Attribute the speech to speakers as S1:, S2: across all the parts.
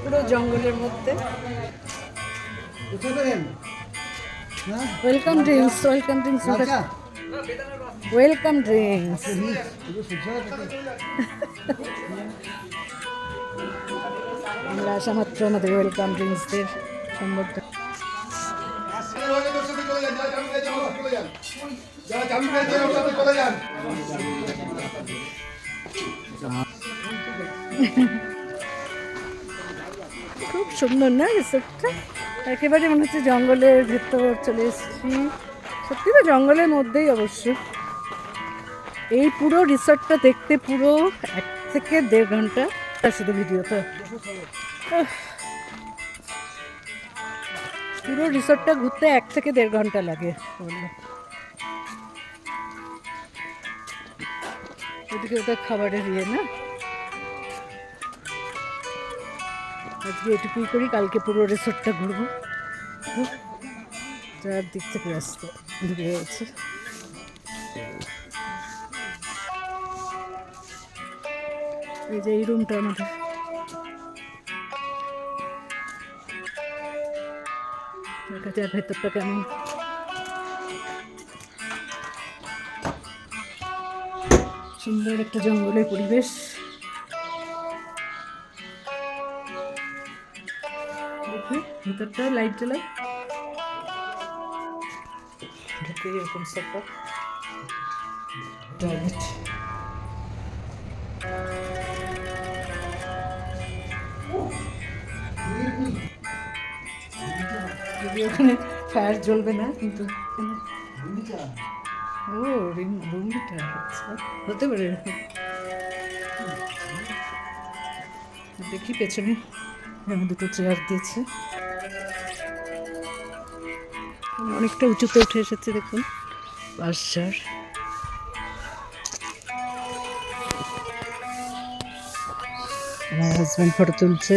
S1: পুরো জঙ্গলের মধ্যে। Welcome drinks, welcome drinks, welcome drinks. আমরা আসা মাত্র আমাদের ওয়েলকাম ড্রিঙ্কসদের সম্বর্ধনা। খুব সুন্দর না রিসোর্টটা, একেবারে মনে হচ্ছে জঙ্গলের ভেতর চলে এসেছি। সত্যি তো জঙ্গলের মধ্যেই অবশ্য। এই পুরো রিসোর্টটা দেখতে পুরো 1 থেকে 1.5 ঘন্টা শুধু ভিডিওতে। পুরো রিসোর্টটা ঘুরতে 1 থেকে 1.5 ঘন্টা লাগে। এদিকে ওটা খাবারের ইয়ে না। আজকে এটুকুই করি, কালকে পুরো রিসোর্টটা ঘুরবো। চারদিক থেকে রাস্তা ঢুকে গেছে। এই যে এই রুমটা আমাদের। দেখা যায় ভেতরটা কেমন। সুন্দর একটা জঙ্গলের পরিবেশ। দেখি ভেতরটা লাইট জ্বালাই, ঢুকে এরকম সোফা, টয়লেট। যদি ওখানে ফায়ার জ্বলবে না, কিন্তু ও রুমটা হতে পারে। দেখি পেছনে দুটো চেয়ার দিয়েছে, অনেকটা উঁচুতে উঠে এসেছে। দেখুন বাসার আমার হাজব্যান্ড ফটো তুলছে।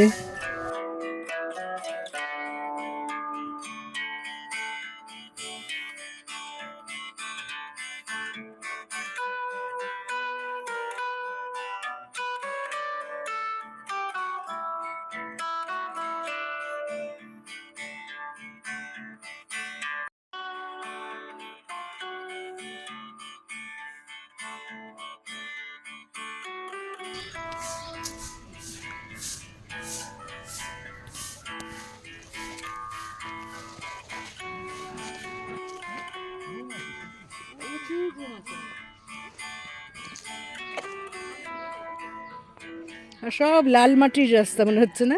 S1: আর সব লাল মাটির রাস্তা মনে হচ্ছে না?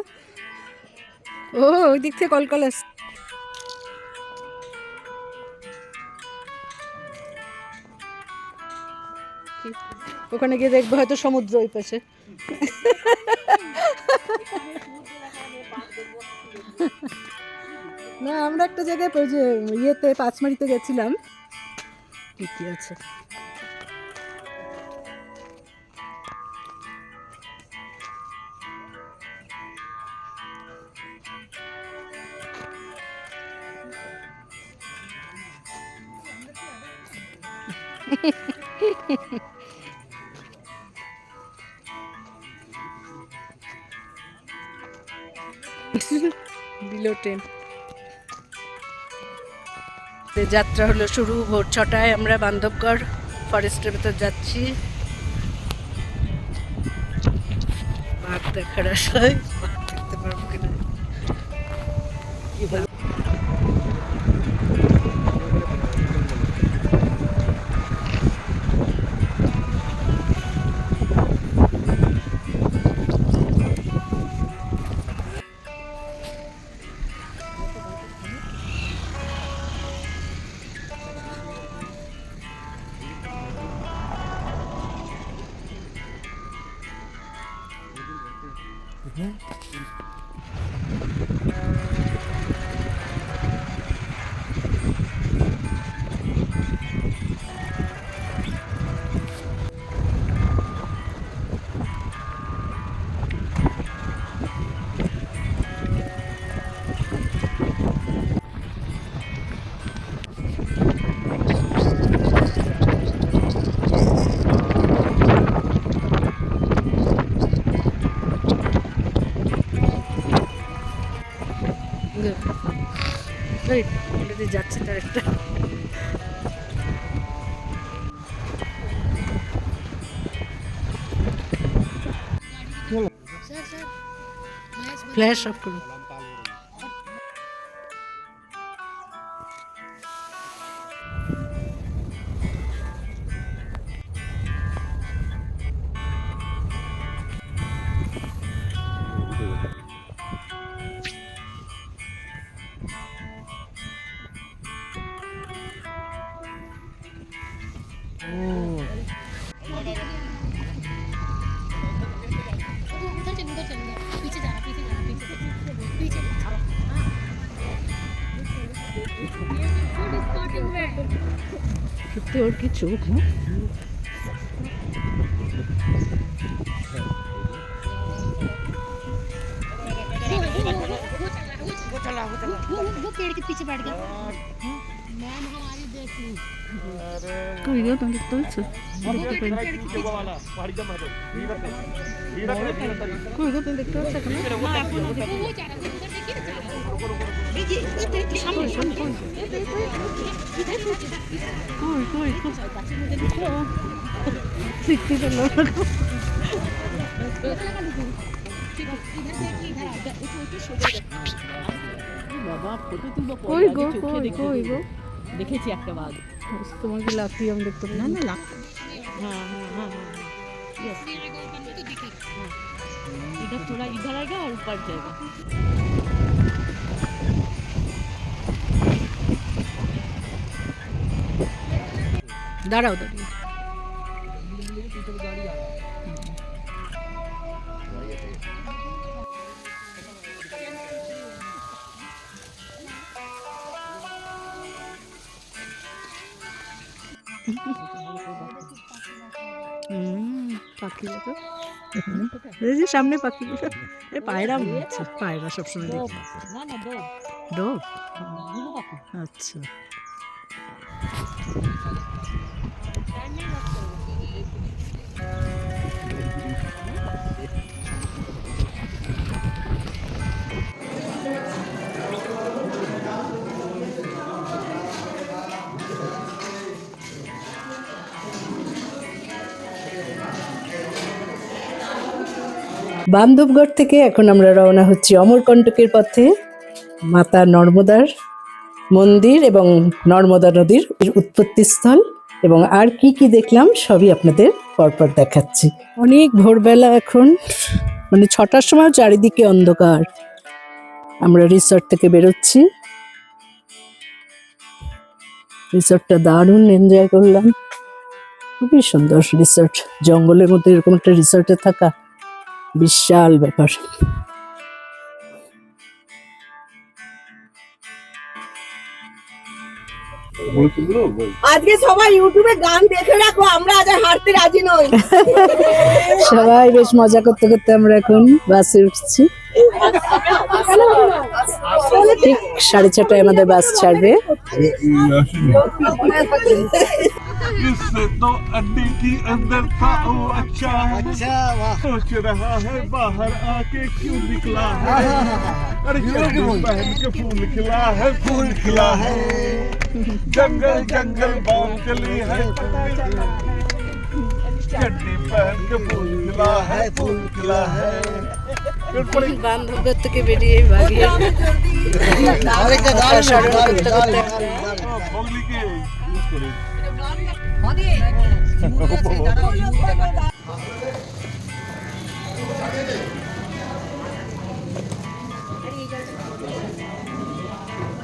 S1: ও ওই দিক থেকে কলকল আসছে। ওখানে গিয়ে দেখবো হয়তো সমুদ্র ওই পাশে। না আমরা একটা জায়গায় যে ইয়েতে পাঁচমারিতে গেছিলাম, ঠিকই আছে। দিল ট্রেন। যাত্রা হলো শুরু। ভোর 6টায় আমরা বান্ধবগড় ফরেস্টের ভেতর যাচ্ছি। বাঘ দেখার আশায়, দেখতে পারবো কিনা। ফ্ল্যাশ অফ করো। সত্যি ওর কি চোখ, না?
S2: वो पेड़ के पीछे बैठ गया। मैम हमारी देख ली।
S1: কই গো, তুমি দেখতে পাচ্ছ? কই গো, তুমি দেখতে পাচ্ছ এখন? কই কই কই দেখতে পেল না। কই গো, কই কই গো,
S2: দেখেছি একটা বাঘ।
S1: তোমাকে লাফি আমি দেখতে পাই
S2: না না লাগ। हाँ हाँ हाँ हाँ यस इधर थोड़ा इधर आएगा और ऊपर जाएगा।
S1: দাঁড়াও দাঁড়িয়ে। পাখি দেখো, এই যে সামনে পাখি, পায়রা মনে হচ্ছে, পায়রা সবসময় দেখি।
S2: ना ना दो
S1: ডোব,
S2: दोनों बाकी।
S1: আচ্ছা। বান্ধবগড় থেকে এখন আমরা রওনা হচ্ছি অমরকণ্টকের পথে। মাতা নর্মদার মন্দির এবং নর্মদা নদীর উৎপত্তিস্থল, এবং আর কি কি দেখলাম সবই আপনাদের পরপর দেখাচ্ছি। অনেক ভোরবেলা এখন, মানে 6টার সময় চারিদিকে অন্ধকার। আমরা রিসর্ট থেকে বেরোচ্ছি। রিসর্টটা দারুণ এনজয় করলাম, খুবই সুন্দর রিসর্ট। জঙ্গলের মধ্যে এরকম একটা রিসর্টে থাকা বিশাল ব্যাপার।
S3: আজকে সবাই ইউটিউবে গান দেখে রাখো, আমরা আজ আর হাঁটতে রাজি নই।
S1: সবাই বেশ মজা করতে করতে আমরা এখন বাসে উঠছি। ঠিক 6:30টায় আমাদের বাস ছাড়বে।
S4: इससे तो अड्डी की अंदर था ओ अच्छा सोच रहा है बाहर आके क्यों निकला है। अरे चड्डी पहन के फूल खिला है, फूल खिला है। जंगल जंगल बाम चली है, चड्डी पहन के फूल खिला है, फूल खिला है।
S1: বান্ধবগড় থেকে বেরিয়ে বাগিয়ে
S4: बगली के यूज करे।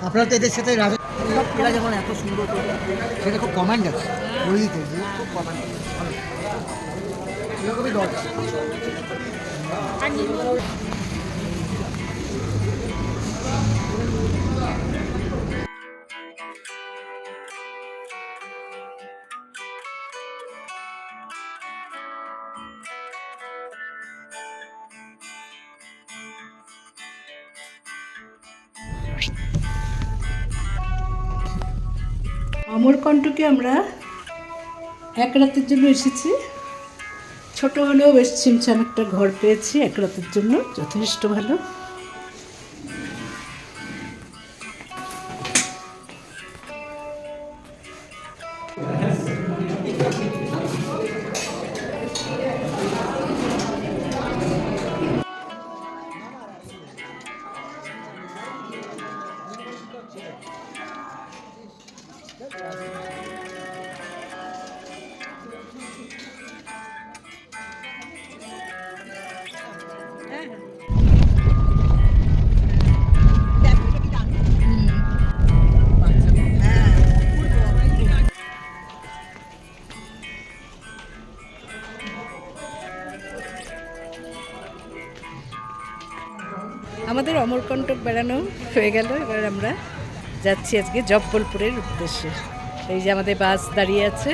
S5: আপনারা তো এদের সাথে রাজা এরা যেমন এত সুন্দর করে সেটা খুব কমান্ড আছে ওই দিতে খুব কমান্ড ভালো এরকমই দরকার।
S1: অমরকণ্টকে আমরা এক রাতের জন্য এসেছি। ছোট হলেও বেশ ছিমছাম একটা ঘর পেয়েছি এক রাতের জন্য, যথেষ্ট ভালো। আমাদের অমরকণ্টক বেড়ানো হয়ে গেল, এবার আমরা যাচ্ছি আজকে জব্বলপুরের উদ্দেশ্যে। এই যে আমাদের বাস দাঁড়িয়ে আছে।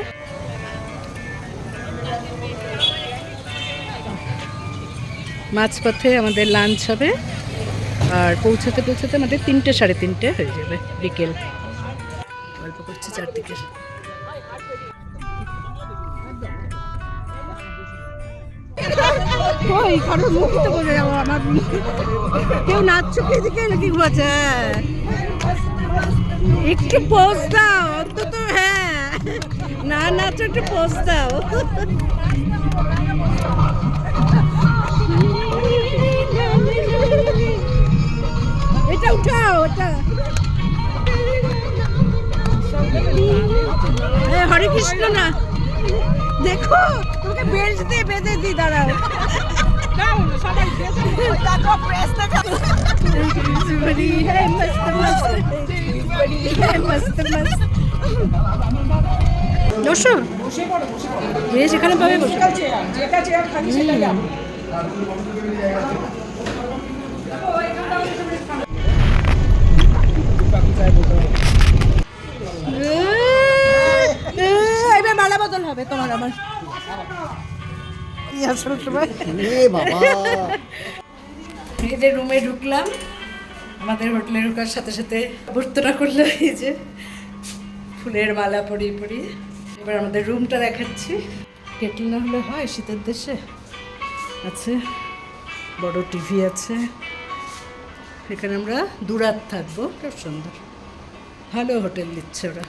S1: মাঝপথে আমাদের লাঞ্চ হবে, আর পৌঁছাতে পৌঁছাতে আমাদের 3টে সাড়ে 3টে হয়ে যাবে বিকেল। গল্প করছি চারদিকে। ওই কারোর মুখ তো বোঝা যাবো আমার, কেউ নাচছো কি দিকে নাকি ঘুমাচ্ছে? একটু পোজ দাও অন্তত, হ্যাঁ না নাচো একটু পোজ দাও। এটা উঠাও, ওটা হরে কৃষ্ণ না, দেখো তোমাকে বেল্ট দিয়ে বেঁধে দিই, দাঁড়াও। বসো, যে যেখানে পাবে বসো। এবার মালা বদল হবে তোমার আমার। এদের রুমে ঢুকলাম, আমাদের হোটেলে ঢোকার সাথে সাথে অভ্যর্থনা করলো এই যে ফুলের মালা পরিয়ে পরিয়ে। এবার আমাদের রুমটা দেখাচ্ছি। কেটল না হলে হয় শীতের দেশে। আছে বড় টিভি আছে, এখানে আমরা 2 রাত থাকবো। খুব সুন্দর, ভালো হোটেল দিচ্ছে ওরা।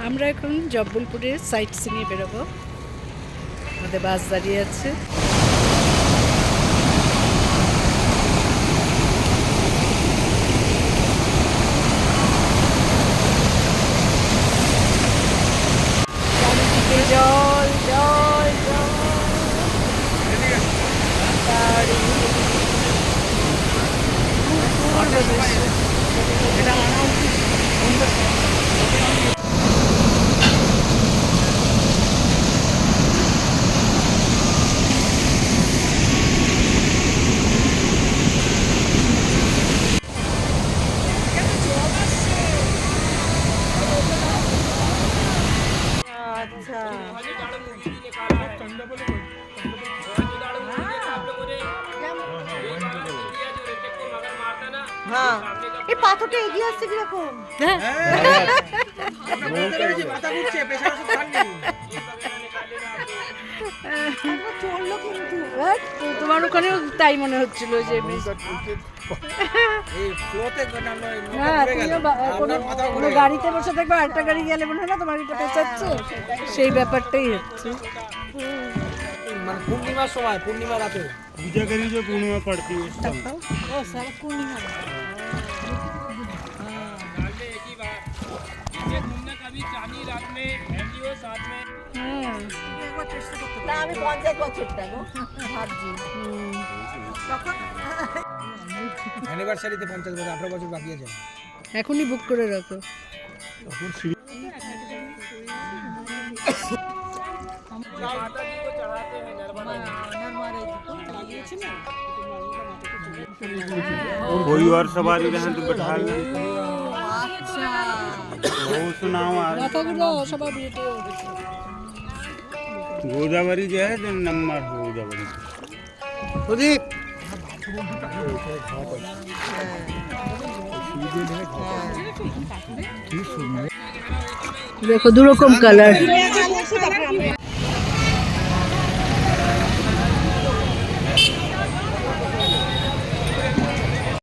S1: আমরা এখন জব্বলপুরের সাইট সিনে বেরোবো, আমাদের বাস দাঁড়িয়ে আছে। জল জল জল, এই পাথরটা এগিয়ে আসছে কিরকম? চললো কিন্তু, তোমার ওখানেও তাই মনে হচ্ছিল যে কোনো গাড়িতে বসে থাকবে, আরেকটা গাড়ি গেলে মনে হয় না তোমার এটা পেঁচাচ্ছে, সেই ব্যাপারটাই হচ্ছে।
S5: মানে পূর্ণিমার সময়, পূর্ণিমা রাতে
S4: पूजा करी जो पूर्णिमा पड़ती है उस टाइम।
S2: ओ सर पूर्णिमा
S3: না আমি 50 বছরটা গো ভাবছি।
S5: অ্যানিভার্সারিতে 50 বছর, 18 বছর বাকি আছে।
S1: এখনই বুক করে রাখো।
S4: कोई और सवारी रहे तो बैठा ले। वो सुनाओ आज
S1: মাথাগুলো সবাই ভিডিও
S4: गोदावरी जो है जो नंबर है गोदावरी।
S5: প্রদীপ
S1: দেখো 2 রকম কালার।